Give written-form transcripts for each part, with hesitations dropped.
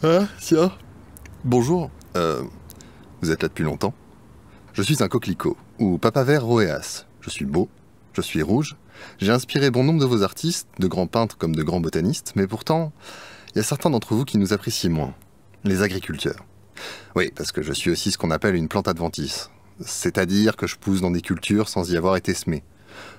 Ah, tiens. Bonjour. Vous êtes là depuis longtemps? Je suis un coquelicot, ou papaver roeas. Je suis beau, je suis rouge. J'ai inspiré bon nombre de vos artistes, de grands peintres comme de grands botanistes, mais pourtant, il y a certains d'entre vous qui nous apprécient moins. Les agriculteurs. Oui, parce que je suis aussi ce qu'on appelle une plante adventice. C'est-à-dire que je pousse dans des cultures sans y avoir été semé.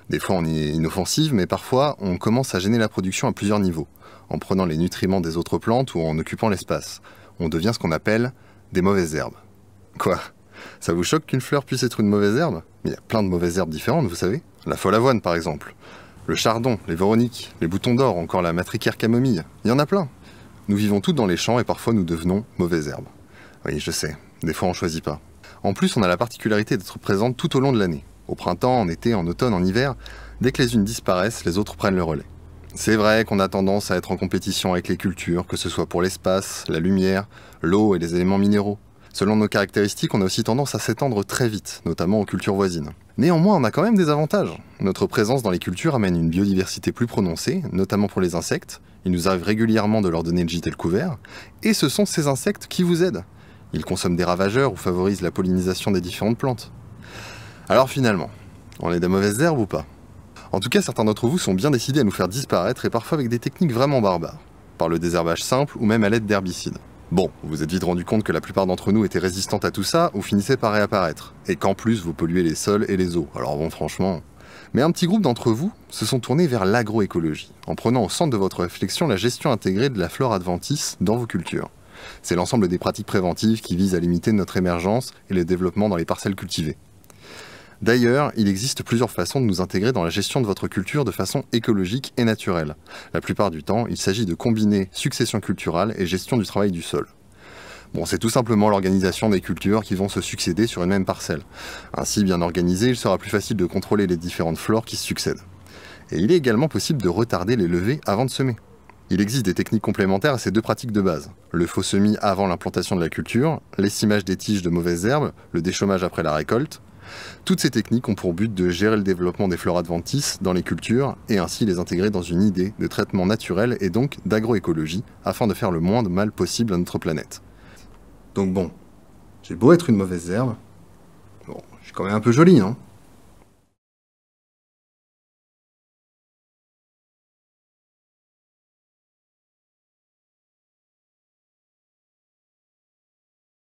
Des fois on y est inoffensive, mais parfois on commence à gêner la production à plusieurs niveaux, en prenant les nutriments des autres plantes ou en occupant l'espace. On devient ce qu'on appelle des mauvaises herbes. Quoi? Ça vous choque qu'une fleur puisse être une mauvaise herbe? Mais il y a plein de mauvaises herbes différentes, vous savez. La folle avoine par exemple, le chardon, les véroniques, les boutons d'or, encore la matricaire camomille. Il y en a plein. Nous vivons toutes dans les champs et parfois nous devenons mauvaises herbes. Oui, je sais, des fois on choisit pas. En plus, on a la particularité d'être présente tout au long de l'année. Au printemps, en été, en automne, en hiver, dès que les unes disparaissent, les autres prennent le relais. C'est vrai qu'on a tendance à être en compétition avec les cultures, que ce soit pour l'espace, la lumière, l'eau et les éléments minéraux. Selon nos caractéristiques, on a aussi tendance à s'étendre très vite, notamment aux cultures voisines. Néanmoins, on a quand même des avantages. Notre présence dans les cultures amène une biodiversité plus prononcée, notamment pour les insectes. Il nous arrive régulièrement de leur donner le gîte et le couvert. Et ce sont ces insectes qui vous aident. Ils consomment des ravageurs ou favorisent la pollinisation des différentes plantes. Alors finalement, on est des mauvaises herbes ou pas? En tout cas, certains d'entre vous sont bien décidés à nous faire disparaître et parfois avec des techniques vraiment barbares, par le désherbage simple ou même à l'aide d'herbicides. Bon, vous vous êtes vite rendu compte que la plupart d'entre nous étaient résistantes à tout ça ou finissaient par réapparaître, et qu'en plus vous polluez les sols et les eaux, alors bon franchement... Mais un petit groupe d'entre vous se sont tournés vers l'agroécologie, en prenant au centre de votre réflexion la gestion intégrée de la flore adventice dans vos cultures. C'est l'ensemble des pratiques préventives qui visent à limiter notre émergence et le développement dans les parcelles cultivées. D'ailleurs, il existe plusieurs façons de nous intégrer dans la gestion de votre culture de façon écologique et naturelle. La plupart du temps, il s'agit de combiner succession culturelle et gestion du travail du sol. Bon, c'est tout simplement l'organisation des cultures qui vont se succéder sur une même parcelle. Ainsi, bien organisé, il sera plus facile de contrôler les différentes flores qui se succèdent. Et il est également possible de retarder les levées avant de semer. Il existe des techniques complémentaires à ces deux pratiques de base. Le faux semis avant l'implantation de la culture, l'essimage des tiges de mauvaises herbes, le déchômage après la récolte. Toutes ces techniques ont pour but de gérer le développement des flores adventices dans les cultures et ainsi les intégrer dans une idée de traitement naturel et donc d'agroécologie afin de faire le moins de mal possible à notre planète. Donc bon, j'ai beau être une mauvaise herbe, bon, je suis quand même un peu jolie, non ?